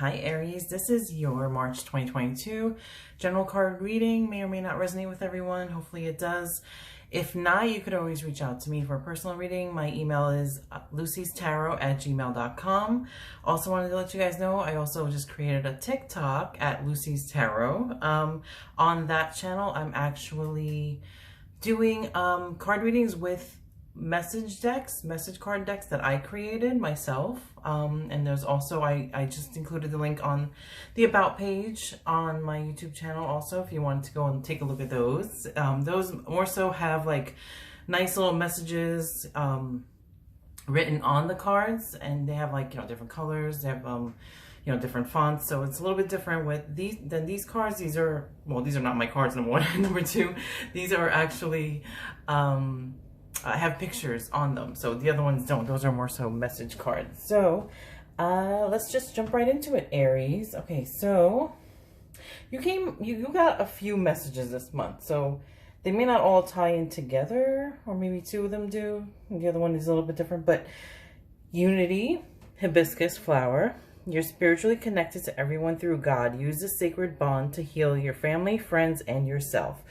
Hi Aries, this is your March 2022 general card reading. May or may not resonate with everyone. Hopefully it does. If not, you could always reach out to me for a personal reading. My email is lucy'starot@gmail.com. Also wanted to let you guys know, I also just created a TikTok at Lucy's Tarot. On that channel, I'm actually doing card readings with message card decks that I created myself. And there's also, I just included the link on the About page on my YouTube channel also, if you wanted to go and take a look at those. Those more so have like nice little messages written on the cards, and they have like, different colors. They have, different fonts. So it's a little bit different with these cards. These are not my cards, number one. Number two, these are actually, I have pictures on them, so the other ones don't. Those are more so message cards. So let's just jump right into it, Aries. Okay, so you got a few messages this month, so they may not all tie in together, or maybe two of them do. The other one is a little bit different, but unity, hibiscus flower. You're spiritually connected to everyone through God. Use this sacred bond to heal your family, friends, and yourself.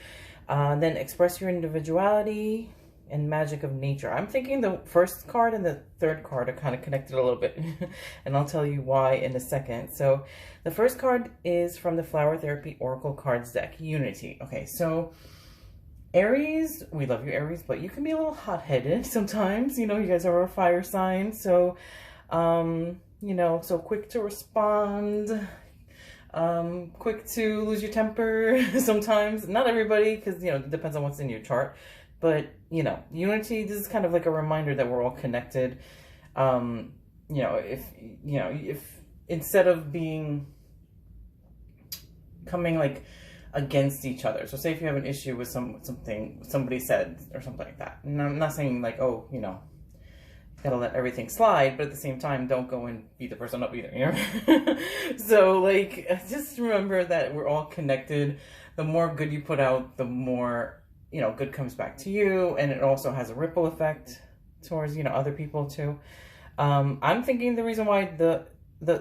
Then express your individuality and magic of nature. I'm thinking the first card and the third card are kind of connected a little bit, and I'll tell you why in a second. So the first card is from the Flower Therapy Oracle Cards deck, Unity. Okay, so Aries, we love you, Aries, but you can be a little hot-headed sometimes. You guys are a fire sign, so so quick to respond, quick to lose your temper sometimes. Not everybody, because it depends on what's in your chart. But, unity, this is kind of like a reminder that we're all connected. If instead of coming like against each other. So say if you have an issue with something somebody said or something like that. And I'm not saying like, oh, gotta let everything slide, but at the same time, don't go and beat the person up either, So like, just remember that we're all connected. The more good you put out, the more good comes back to you, and it also has a ripple effect towards, other people too. I'm thinking the reason why the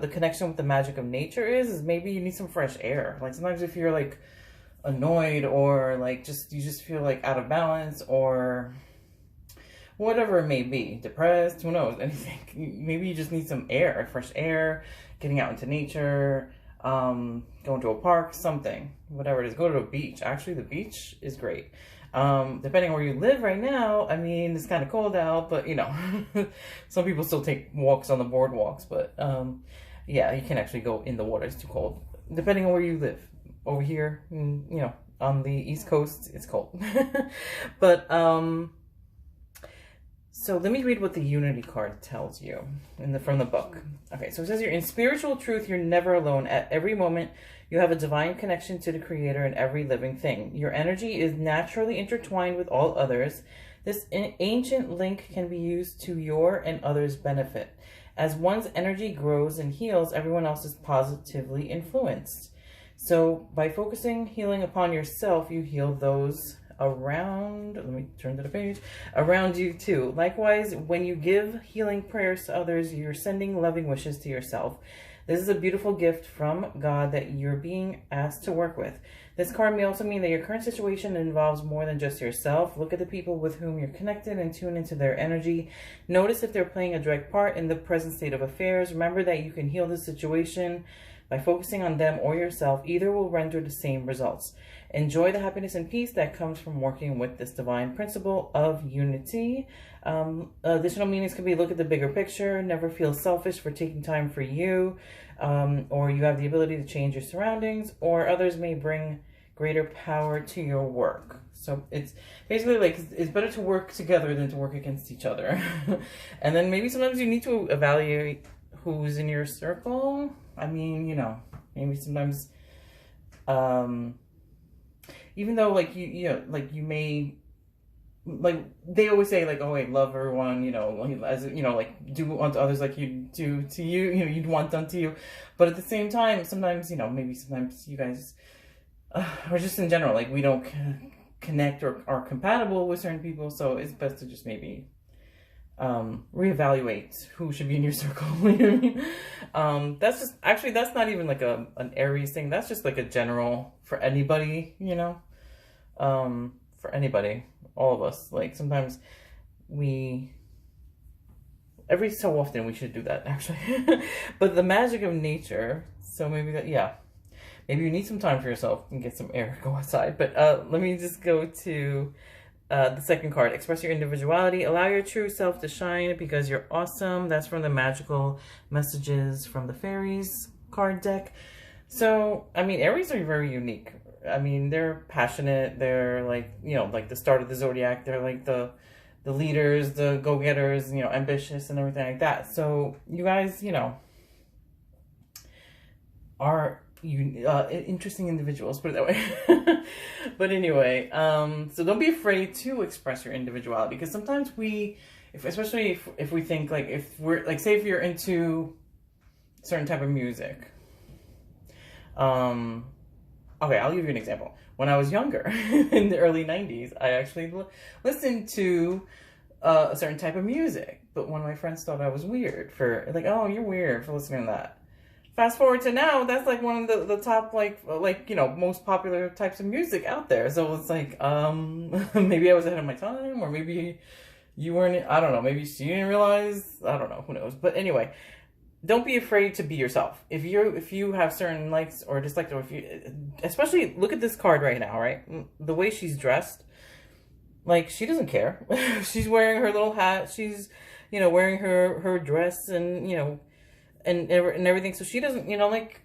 connection with the magic of nature is maybe you need some fresh air. Like sometimes if you're like annoyed or like you just feel like out of balance or whatever it may be, depressed, who knows, anything. Maybe you just need some air, fresh air, getting out into nature, going to a park, something, whatever it is. Go to a beach. Actually, the beach is great. Depending on where you live right now, I mean, it's kind of cold out, but some people still take walks on the boardwalks, but yeah, you can actually go in the water. It's too cold, depending on where you live. Over here, on the East Coast, it's cold. But so let me read what the Unity card tells you from the book. Okay, so it says, you're in spiritual truth, you're never alone. At every moment, you have a divine connection to the Creator in every living thing. Your energy is naturally intertwined with all others. This ancient link can be used to your and others' benefit. As one's energy grows and heals, everyone else is positively influenced. So by focusing healing upon yourself, you heal those around, let me turn to the page, around you too. Likewise, when you give healing prayers to others, you're sending loving wishes to yourself. This is a beautiful gift from God that you're being asked to work with. This card may also mean that your current situation involves more than just yourself. Look at the people with whom you're connected and tune into their energy. Notice if they're playing a direct part in the present state of affairs. Remember that you can heal the situation by focusing on them or yourself. Either will render the same results. Enjoy the happiness and peace that comes from working with this divine principle of unity. Additional meanings could be, look at the bigger picture, never feel selfish for taking time for you, or you have the ability to change your surroundings, or others may bring greater power to your work. So it's basically like, it's better to work together than to work against each other. And then maybe sometimes you need to evaluate who's in your circle. I mean, maybe sometimes, even though like you may, like they always say like, oh wait, love everyone, as like do unto others like you do to you, you'd want done to you. But at the same time, sometimes, maybe sometimes you guys, or just in general, like we don't connect or are compatible with certain people. So it's best to just maybe reevaluate who should be in your circle. You know what I mean? That's just, actually, that's not even like an Aries thing. That's just like a general for anybody, you know? For anybody, all of us. Like sometimes every so often we should do that, actually. But the magic of nature, so maybe that, yeah. Maybe you need some time for yourself and get some air, go outside. But let me just go to the second card. Express your individuality. Allow your true self to shine because you're awesome. That's from the magical messages from the fairies card deck. So, I mean, Aries are very unique. I mean, they're passionate. They're like, you know, like the start of the zodiac. They're like the leaders, the go-getters, you know, ambitious and everything like that. So you guys, you know, are interesting individuals, put it that way. But anyway, so don't be afraid to express your individuality, because sometimes especially if we think like, if we're like, say if you're into certain type of music, okay, I'll give you an example. When I was younger, in the early 90s, I actually listened to a certain type of music, but one of my friends thought I was weird for, like, oh, you're weird for listening to that. Fast forward to now, that's like one of the top, like, you know, most popular types of music out there. So it's like, maybe I was ahead of my time, or maybe you weren't, I don't know, maybe she didn't realize, I don't know, who knows. But anyway, don't be afraid to be yourself. If you have certain likes or dislikes, or if you, especially look at this card right now, right? The way she's dressed, like, she doesn't care. She's wearing her little hat. She's, you know, wearing her dress, and, you know, and everything. So she doesn't, you know, like,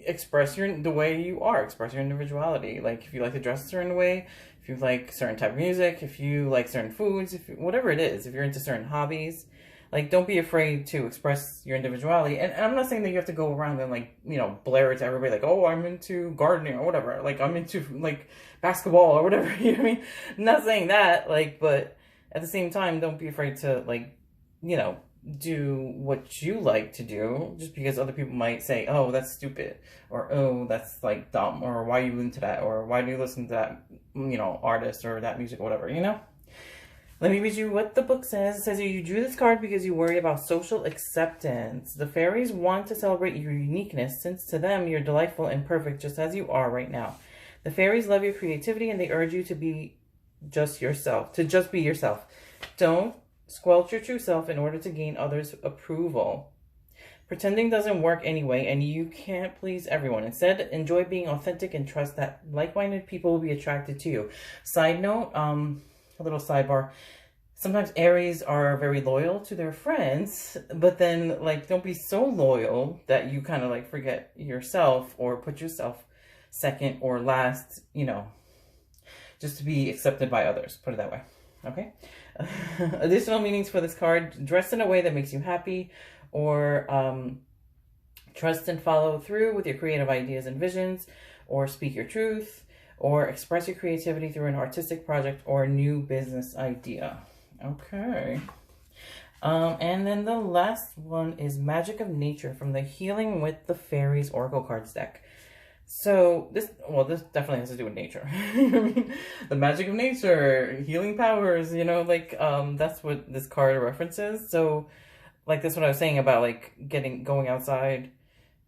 express the way you are, express your individuality. Like, if you like to dress a certain way, if you like certain type of music, if you like certain foods, whatever it is, if you're into certain hobbies, like, don't be afraid to express your individuality. And I'm not saying that you have to go around and, like, you know, blare it to everybody, like, oh, I'm into gardening or whatever. Like, I'm into, like, basketball or whatever. You know what I mean? I'm not saying that, like, but at the same time, don't be afraid to, like, you know, do what you like to do, just because other people might say, oh, that's stupid, or oh, that's like dumb, or why are you into that, or why do you listen to that, you know, artist or that music or whatever, you know? Let me read you what the book says. It says you drew this card because you worry about social acceptance. The fairies want to celebrate your uniqueness, since to them you're delightful and perfect just as you are right now. The fairies love your creativity, and they urge you to be just yourself, Don't squelch your true self in order to gain others' approval. Pretending doesn't work anyway, and you can't please everyone. Instead, enjoy being authentic and trust that like-minded people will be attracted to you. Side note, a little sidebar. Sometimes Aries are very loyal to their friends, but then, like, don't be so loyal that you kind of, like, forget yourself or put yourself second or last, you know, just to be accepted by others. Put it that way. Okay? Additional meanings for this card: dress in a way that makes you happy, or trust and follow through with your creative ideas and visions, or speak your truth, or express your creativity through an artistic project or a new business idea. Okay. And then the last one is Magic of Nature from the Healing with the Fairies Oracle Cards deck. So this definitely has to do with nature. I mean, the magic of nature, healing powers, you know, like, that's what this card references. So, like, that's what I was saying about, like, going outside,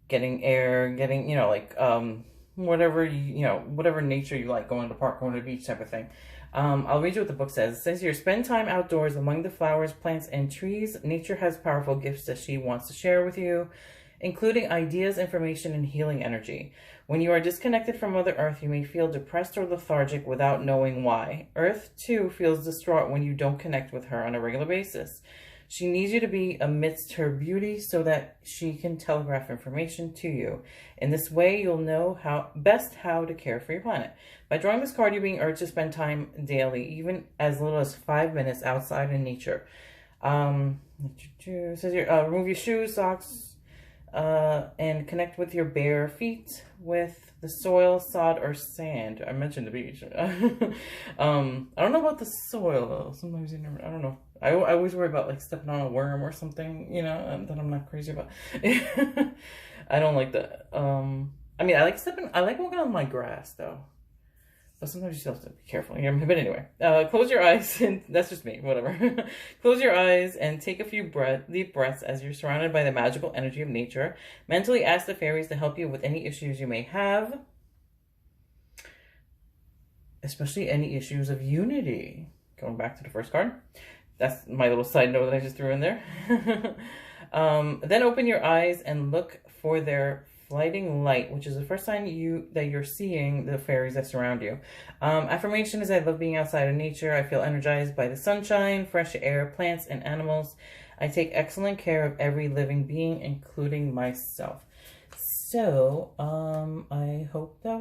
getting air, getting, you know, like, whatever, you know, whatever nature you like, going to the park, going to the beach type of thing. I'll read you what the book says. It says here, spend time outdoors among the flowers, plants, and trees. Nature has powerful gifts that she wants to share with you, including ideas, information, and healing energy. When you are disconnected from Mother Earth, you may feel depressed or lethargic without knowing why. Earth, too, feels distraught when you don't connect with her on a regular basis. She needs you to be amidst her beauty so that she can telegraph information to you. In this way, you'll know best how to care for your planet. By drawing this card, you're being urged to spend time daily, even as little as 5 minutes outside in nature. It says here, remove your shoes, socks, and connect with your bare feet with the soil, sod, or sand. I mentioned the beach. I don't know about the soil, though. Sometimes you never, I don't know. I always worry about, like, stepping on a worm or something, you know, that I'm not crazy about. I don't like that. I mean, I like walking on my grass, though. But sometimes you still have to be careful. But anyway, close your eyes, and that's just me, whatever. Close your eyes and take a few deep breaths as you're surrounded by the magical energy of nature. Mentally ask the fairies to help you with any issues you may have, especially any issues of unity. Going back to the first card. That's my little side note that I just threw in there. Then open your eyes and look for their flighting light, which is the first sign that you're seeing the fairies that surround you. Affirmation is I love being outside in nature. I feel energized by the sunshine, fresh air, plants, and animals. I take excellent care of every living being, including myself. So, I hope that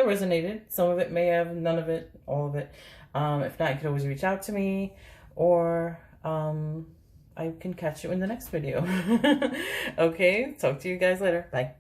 resonated. Some of it may have, none of it, all of it. If not, you can always reach out to me, or I can catch you in the next video. Okay, talk to you guys later. Bye.